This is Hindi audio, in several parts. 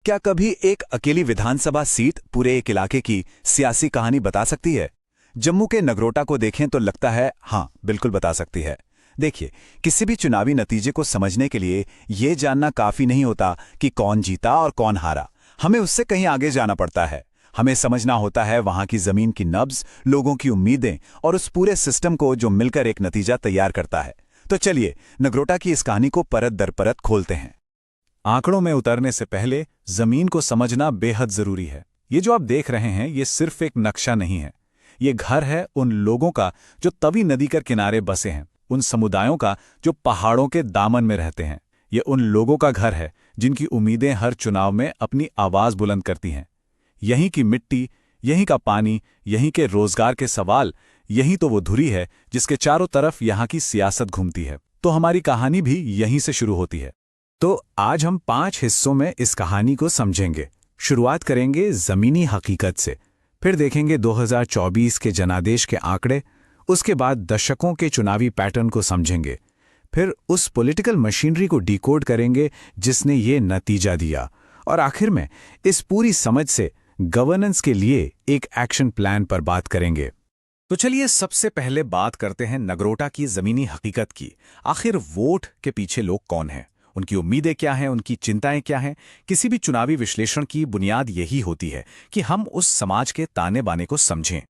क्या कभी एक अकेली विधानसभा सीट पूरे एक इलाके की सियासी कहानी बता सकती है? जम्मू के नगरोटा को देखें तो लगता है हाँ, बिल्कुल बता सकती है। देखिए, किसी भी चुनावी नतीजे को समझने के लिए ये जानना काफी नहीं होता कि कौन जीता और कौन हारा। हमें उससे कहीं आगे जाना पड़ता है। हमें समझना होता है वहां की जमीन की नब्ज, लोगों की उम्मीदें और उस पूरे सिस्टम को जो मिलकर एक नतीजा तैयार करता है। तो चलिए, नगरोटा की इस कहानी को परत दर परत खोलते हैं। आंकड़ों में उतरने से पहले जमीन को समझना बेहद जरूरी है। ये जो आप देख रहे हैं, ये सिर्फ एक नक्शा नहीं है। ये घर है उन लोगों का जो तवी नदी के किनारे बसे हैं, उन समुदायों का जो पहाड़ों के दामन में रहते हैं। ये उन लोगों का घर है जिनकी उम्मीदें हर चुनाव में अपनी आवाज बुलंद करती हैं। यहीं की मिट्टी, यहीं का पानी, यहीं के रोजगार के सवाल, यही तो वो धुरी है जिसके चारों तरफ यहाँ की सियासत घूमती है। तो हमारी कहानी भी यहीं से शुरू होती है। तो आज हम 5 हिस्सों में इस कहानी को समझेंगे। शुरुआत करेंगे जमीनी हकीकत से, फिर देखेंगे 2024 के जनादेश के आंकड़े, उसके बाद दशकों के चुनावी पैटर्न को समझेंगे, फिर उस पॉलिटिकल मशीनरी को डिकोड करेंगे जिसने ये नतीजा दिया, और आखिर में इस पूरी समझ से गवर्नेंस के लिए एक एक्शन प्लान पर बात करेंगे। तो चलिए सबसे पहले बात करते हैं नगरोटा की जमीनी हकीकत की। आखिर वोट के पीछे लोग कौन हैं, उनकी उम्मीदें क्या हैं, उनकी चिंताएं क्या हैं। किसी भी चुनावी विश्लेषण की बुनियाद यही होती है कि हम उस समाज के ताने बाने को समझें।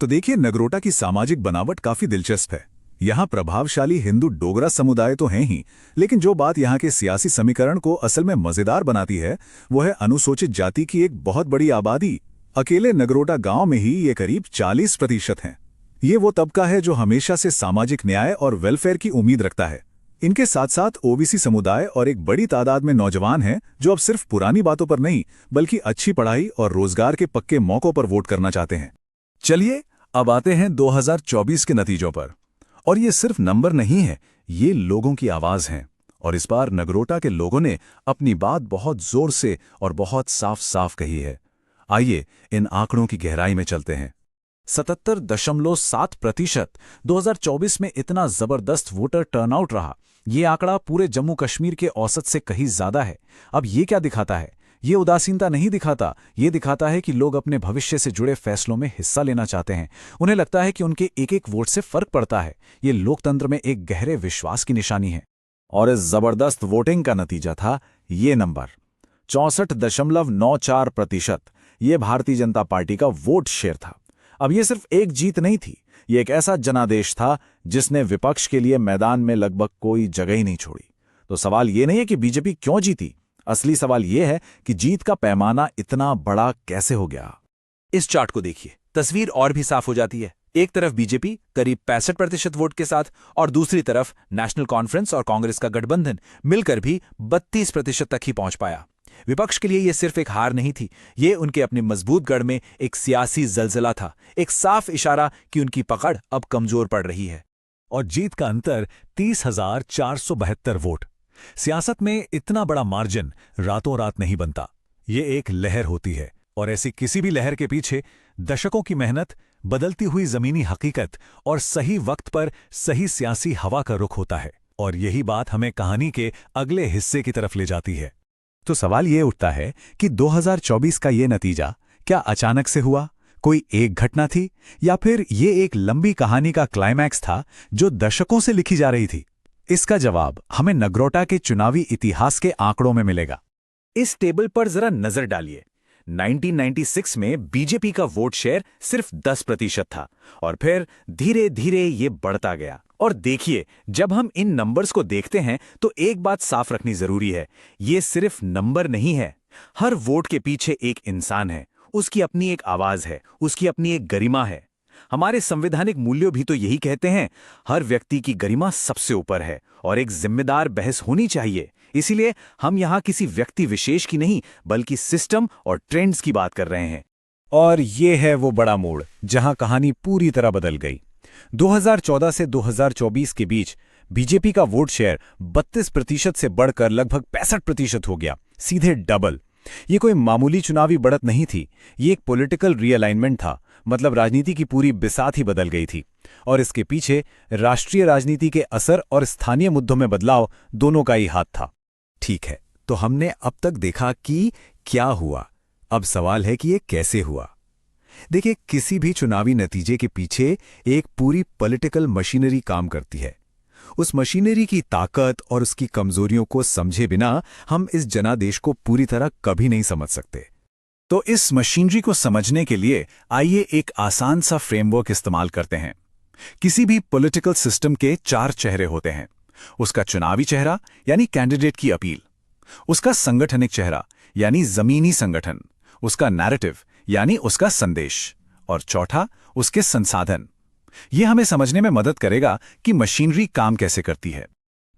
तो देखिए, नगरोटा की सामाजिक बनावट काफी दिलचस्प है। यहाँ प्रभावशाली हिंदू डोगरा समुदाय तो हैं ही, लेकिन जो बात यहाँ के सियासी समीकरण को असल में मजेदार बनाती है वो है अनुसूचित जाति की एक बहुत बड़ी आबादी। अकेले नगरोटा गांव में ही ये करीब 40% हैं। ये वो तबका है जो हमेशा से सामाजिक न्याय और वेलफेयर की उम्मीद रखता है। इनके साथ साथ ओबीसी समुदाय और एक बड़ी तादाद में नौजवान हैं जो अब सिर्फ पुरानी बातों पर नहीं बल्कि अच्छी पढ़ाई और रोजगार के पक्के मौकों पर वोट करना चाहते हैं। चलिए अब आते हैं 2024 के नतीजों पर। और ये सिर्फ नंबर नहीं है, ये लोगों की आवाज है। और इस बार नगरोटा के लोगों ने अपनी बात बहुत जोर से और बहुत साफ साफ कही है। आइए इन आंकड़ों की गहराई में चलते हैं। 77.7% 2024 में इतना जबरदस्त वोटर टर्नआउट रहा। ये आंकड़ा पूरे जम्मू कश्मीर के औसत से कहीं ज्यादा है। अब ये क्या दिखाता है? ये उदासीनता नहीं दिखाता, ये दिखाता है कि लोग अपने भविष्य से जुड़े फैसलों में हिस्सा लेना चाहते हैं। उन्हें लगता है कि उनके एक एक वोट से फर्क पड़ता है। ये लोकतंत्र में एक गहरे विश्वास की निशानी है। और इस जबरदस्त वोटिंग का नतीजा था ये नंबर 64.94%। ये भारतीय जनता पार्टी का वोट शेयर था। अब ये सिर्फ एक जीत नहीं थी, ये एक ऐसा जनादेश था जिसने विपक्ष के लिए मैदान में लगभग कोई जगह ही नहीं छोड़ी। तो सवाल ये नहीं है कि बीजेपी क्यों जीती, असली सवाल ये है कि जीत का पैमाना इतना बड़ा कैसे हो गया। इस चार्ट को देखिए, तस्वीर और भी साफ हो जाती है। एक तरफ बीजेपी करीब 65% वोट के साथ और दूसरी तरफ नेशनल कॉन्फ्रेंस और कांग्रेस का गठबंधन मिलकर भी 32% तक ही पहुंच पाया। विपक्ष के लिए यह सिर्फ एक हार नहीं थी, ये उनके अपने मजबूत गढ़ में एक सियासी जलजला था, एक साफ इशारा कि उनकी पकड़ अब कमजोर पड़ रही है। और जीत का अंतर 30,472 वोट। सियासत में इतना बड़ा मार्जिन रातों रात नहीं बनता, ये एक लहर होती है, और ऐसी किसी भी लहर के पीछे दशकों की मेहनत, बदलती हुई जमीनी हकीकत और सही वक्त पर सही सियासी हवा का रुख होता है। और यही बात हमें कहानी के अगले हिस्से की तरफ ले जाती है। तो सवाल ये उठता है कि 2024 का ये नतीजा क्या अचानक से हुआ, कोई एक घटना थी, या फिर ये एक लंबी कहानी का क्लाइमैक्स था जो दशकों से लिखी जा रही थी? इसका जवाब हमें नगरोटा के चुनावी इतिहास के आंकड़ों में मिलेगा। इस टेबल पर जरा नजर डालिए। 1996 में बीजेपी का वोट शेयर सिर्फ 10% था और फिर धीरे धीरे ये बढ़ता गया। और देखिए, जब हम इन नंबर्स को देखते हैं तो एक बात साफ रखनी जरूरी है, ये सिर्फ नंबर नहीं है। हर वोट के पीछे एक इंसान है, उसकी अपनी एक आवाज है, उसकी अपनी एक गरिमा है। हमारे संवैधानिक मूल्यों भी तो यही कहते हैं, हर व्यक्ति की गरिमा सबसे ऊपर है और एक जिम्मेदार बहस होनी चाहिए। इसीलिए हम यहाँ किसी व्यक्ति विशेष की नहीं बल्कि सिस्टम और ट्रेंड्स की बात कर रहे हैं। और ये है वो बड़ा मोड़ जहां कहानी पूरी तरह बदल गई। 2014 से 2024 के बीच बीजेपी का वोट शेयर 32% से बढ़कर लगभग 65% हो गया, सीधे डबल। ये कोई मामूली चुनावी बढ़त नहीं थी, ये एक पॉलिटिकल रीअलाइनमेंट था। मतलब राजनीति की पूरी बिसात ही बदल गई थी। और इसके पीछे राष्ट्रीय राजनीति के असर और स्थानीय मुद्दों में बदलाव दोनों का ही हाथ था। ठीक है, तो हमने अब तक देखा कि क्या हुआ, अब सवाल है कि ये कैसे हुआ। देखिए, किसी भी चुनावी नतीजे के पीछे एक पूरी पॉलिटिकल मशीनरी काम करती है। उस मशीनरी की ताकत और उसकी कमजोरियों को समझे बिना हम इस जनादेश को पूरी तरह कभी नहीं समझ सकते। तो इस मशीनरी को समझने के लिए आइए एक आसान सा फ्रेमवर्क इस्तेमाल करते हैं। किसी भी पॉलिटिकल सिस्टम के 4 चेहरे होते हैं। उसका चुनावी चेहरा यानी कैंडिडेट की अपील, उसका संगठनिक चेहरा यानी जमीनी संगठन, उसका नैरेटिव यानी उसका संदेश, और चौथा उसके संसाधन। यह हमें समझने में मदद करेगा कि मशीनरी काम कैसे करती है।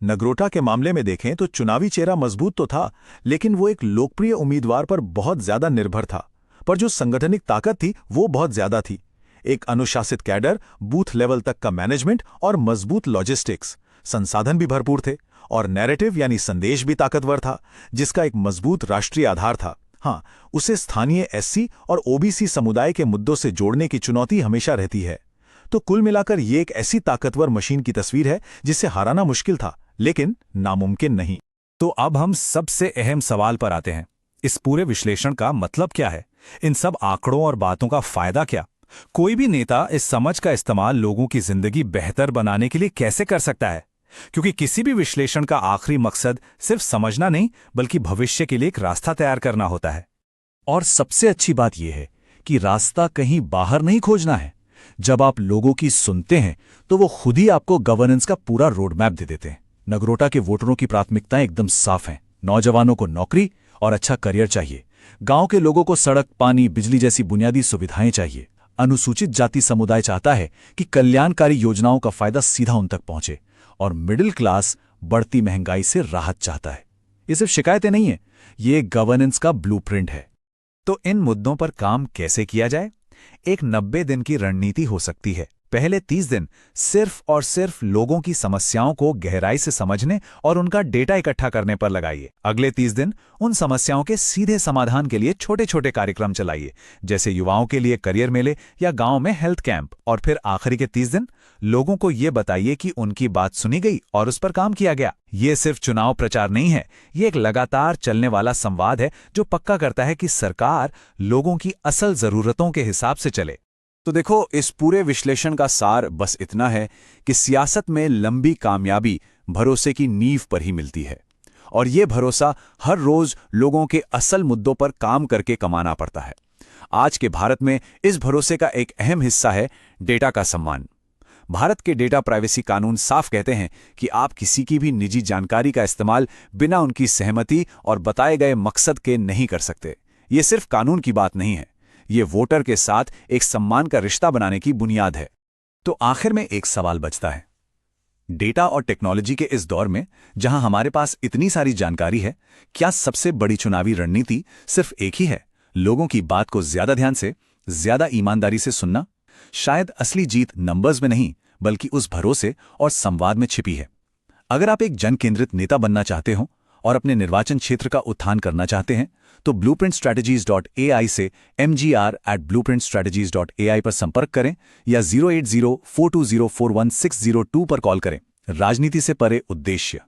नगरोटा के मामले में देखें तो चुनावी चेहरा मजबूत तो था, लेकिन वो एक लोकप्रिय उम्मीदवार पर बहुत ज्यादा निर्भर था। पर जो संगठनिक ताकत थी वो बहुत ज्यादा थी। एक अनुशासित कैडर, बूथ लेवल तक का मैनेजमेंट और मजबूत लॉजिस्टिक्स, संसाधन भी भरपूर थे, और नैरेटिव यानी संदेश भी ताकतवर था, जिसका एक मजबूत राष्ट्रीय आधार था। हाँ, उसे स्थानीय एससी और ओबीसी समुदाय के मुद्दों से जोड़ने की चुनौती हमेशा रहती है। तो कुल मिलाकर ये एक ऐसी ताकतवर मशीन की तस्वीर है जिसे हराना मुश्किल था, लेकिन नामुमकिन नहीं। तो अब हम सबसे अहम सवाल पर आते हैं। इस पूरे विश्लेषण का मतलब क्या है? इन सब आंकड़ों और बातों का फायदा क्या? कोई भी नेता इस समझ का इस्तेमाल लोगों की जिंदगी बेहतर बनाने के लिए कैसे कर सकता है? क्योंकि किसी भी विश्लेषण का आखिरी मकसद सिर्फ समझना नहीं, बल्कि भविष्य के लिए एक रास्ता तैयार करना होता है। और सबसे अच्छी बात यह है कि रास्ता कहीं बाहर नहीं खोजना है। जब आप लोगों की सुनते हैं तो वो खुद ही आपको गवर्नेंस का पूरा रोड मैप दे देते हैं। नगरोटा के वोटरों की प्राथमिकताएं एकदम साफ हैं। नौजवानों को नौकरी और अच्छा करियर चाहिए। गांव के लोगों को सड़क, पानी, बिजली जैसी बुनियादी सुविधाएं चाहिए। अनुसूचित जाति समुदाय चाहता है कि कल्याणकारी योजनाओं का फायदा सीधा उन तक पहुंचे, और मिडिल क्लास बढ़ती महंगाई से राहत चाहता है। ये सिर्फ शिकायतें नहीं है, ये गवर्नेंस का ब्लूप्रिंट है। तो इन मुद्दों पर काम कैसे किया जाए? एक 90 दिन की रणनीति हो सकती है। पहले 30 दिन सिर्फ और सिर्फ लोगों की समस्याओं को गहराई से समझने और उनका डेटा इकट्ठा करने पर लगाइए। अगले 30 दिन उन समस्याओं के सीधे समाधान के लिए छोटे छोटे कार्यक्रम चलाइए, जैसे युवाओं के लिए करियर मेले या गांव में हेल्थ कैंप। और फिर आखिरी के 30 दिन लोगों को ये बताइए कि उनकी बात सुनी गई और उस पर काम किया गया। ये सिर्फ चुनाव प्रचार नहीं है, ये एक लगातार चलने वाला संवाद है जो पक्का करता है कि सरकार लोगों की असल जरूरतों के हिसाब से चले। तो देखो, इस पूरे विश्लेषण का सार बस इतना है कि सियासत में लंबी कामयाबी भरोसे की नींव पर ही मिलती है, और ये भरोसा हर रोज लोगों के असल मुद्दों पर काम करके कमाना पड़ता है। आज के भारत में इस भरोसे का एक अहम हिस्सा है डेटा का सम्मान। भारत के डेटा प्राइवेसी कानून साफ कहते हैं कि आप किसी की भी निजी जानकारी का इस्तेमाल बिना उनकी सहमति और बताए गए मकसद के नहीं कर सकते। ये सिर्फ कानून की बात नहीं है, ये वोटर के साथ एक सम्मान का रिश्ता बनाने की बुनियाद है। तो आखिर में एक सवाल बचता है। डेटा और टेक्नोलॉजी के इस दौर में जहां हमारे पास इतनी सारी जानकारी है, क्या सबसे बड़ी चुनावी रणनीति सिर्फ एक ही है? लोगों की बात को ज्यादा ध्यान से, ज्यादा ईमानदारी से सुनना? शायद असली जीत नंबर्स में नहीं, बल्कि उस भरोसे और संवाद में छिपी है। अगर आप एक जन केंद्रित नेता बनना चाहते हो और अपने निर्वाचन क्षेत्र का उत्थान करना चाहते हैं, तो blueprintstrategies.ai से mgr@blueprintstrategies.ai पर संपर्क करें या 08042041602 पर कॉल करें। राजनीति से परे उद्देश्य।